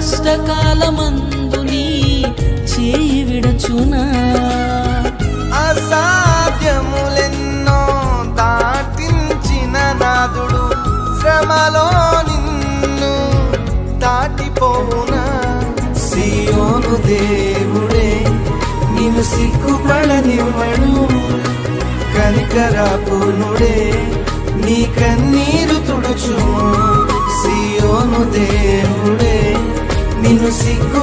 కష్టకాలమందు నీ చేయి విడచునా అసాధ్యములెన్నో దాటించిన నాదుడు శ్రమలో నిన్ను దాటిపోవునా సియోను దేవుడే నిన్ను సిగ్గుపడనివ్వడు కనికరాపూర్ణుడే నీ కన్నీరు తుడుచు సియోను దేవుడే నిన్ను సిగ్గు